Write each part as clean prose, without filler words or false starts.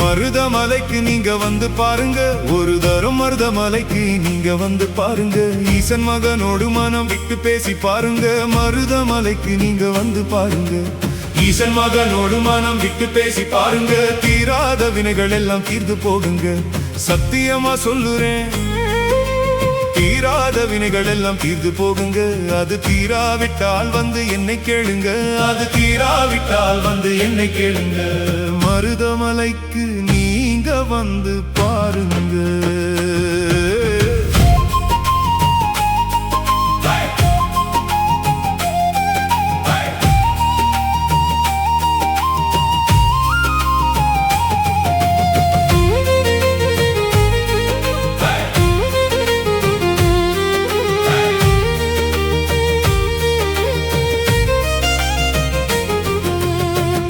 மருதமலைக்கு நீங்க வந்து பாருங்க, ஒரு தரம் மருதமலைக்கு நீங்க வந்து பாருங்க. ஈசன் மகனோடு மனம் விட்டு பேசி பாருங்க. மருதமலைக்கு நீங்க வந்து பாருங்க, ஈசன் மகனோடு மனம் விட்டு பேசி பாருங்க. தீராத வினைகள் எல்லாம் தீர்ந்து போகுங்க, சத்தியமா சொல்லுறேன். தீராத வினைகள் எல்லாம் தீர்ந்து போகுங்க. அது தீராவிட்டால் வந்து என்னை கேளுங்க, அது தீராவிட்டால் வந்து என்னை கேளுங்க. மருதமலைக்கு நீங்க வந்து பாருங்க.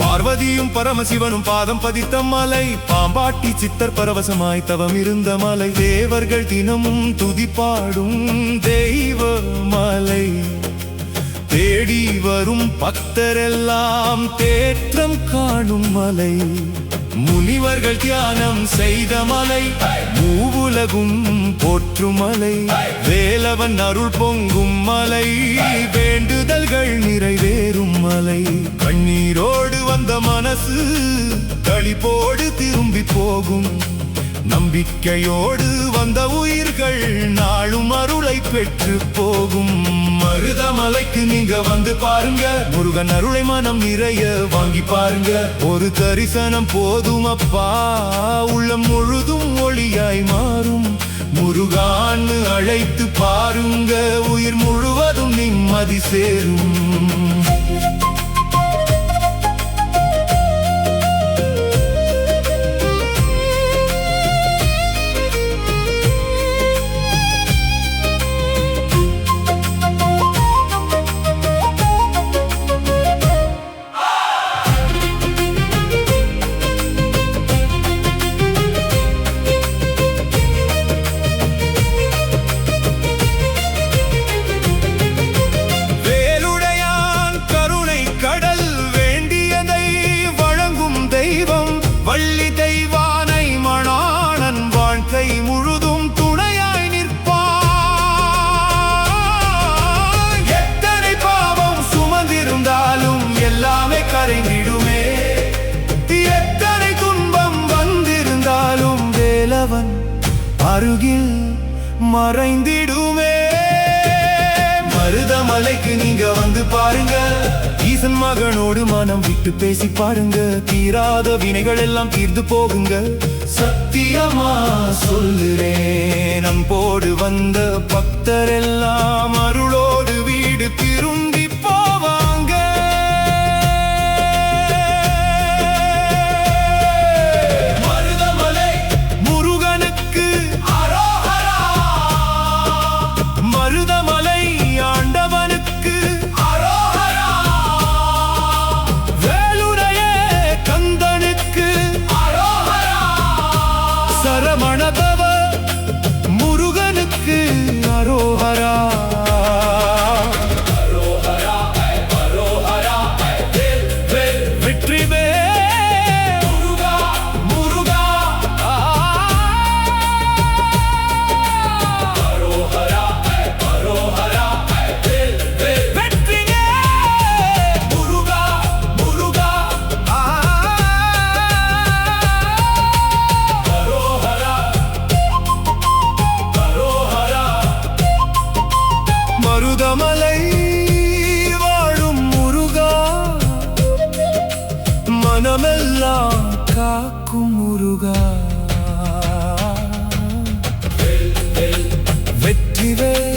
பார்வதியும் பரமசிவனும் பாதம் பதித்த மலை, பாம்பாட்டி சித்தர் பரவசமாய் தவம் இருந்த மலை, தேவர்கள் தினமும் துதிப்பாடும் தெய்வ மலை, தேடி வரும் பக்தரெல்லாம் தேற்றம் காணும் மலை, முனிவர்கள் தியானம் செய்த மலை, மூவுலகும் போற்றும் மலை, வேலவன் அருள் பொங்கும் மலை, வேண்டுதல்கள் நிறைவேறும் மலை. கண்ணீரோடு வந்த மனசு களிப்போடு திரும்பி போகும், நம்பிக்கையோடு வந்த உயிர்கள் நாளும் அருளை பெற்று போகும். மருதமலைக்கு நீங்க வந்து பாருங்க, முருகன் அருளை மனம் நிறைய வாங்கி பாருங்க. ஒரு தரிசனம் போதும் அப்பா, உள்ளம் முழுதும் ஒளியாய் மாறும். முருகான்னு அழைத்து பாருங்க, உயிர் முழுவதும் நிம்மதி சேரும். வள்ளி தெய்வானை மணாளன் வாழ்க்கை முழுதும் துணையாய் நிற்பான். எத்தனை பாவம் சுமந்திருந்தாலும் எல்லாமே கரைந்திடுமே, எத்தனை துன்பம் வந்திருந்தாலும் வேலவன் அருகில் மறைந்திடுமே. மருதமலைக்கு நீங்க வந்து பாருங்க, ஈசன் மகனோடு மனம் விட்டு பேசி பாருங்க. தீராத வினைகள் எல்லாம் தீர்ந்து போகுங்க, சத்தியமா சொல்லுறேன். அன்போடு வந்த பக்தர் எல்லாம் அருளோடு வீடு திரும்பி போவாங்க. மருதமலை முருகனுக்கு அரோகரா, மருதமலை ஆண்டவனுக்கு அரோகரா, வேலுரையே கந்தனுக்கு அரோகரா, சரமணபவ முருகனுக்கு அரோகரா. மருதமலை வாழும் முருகா, மனமெல்லாம் காக்கும் முருகா. வெற்றிவேல்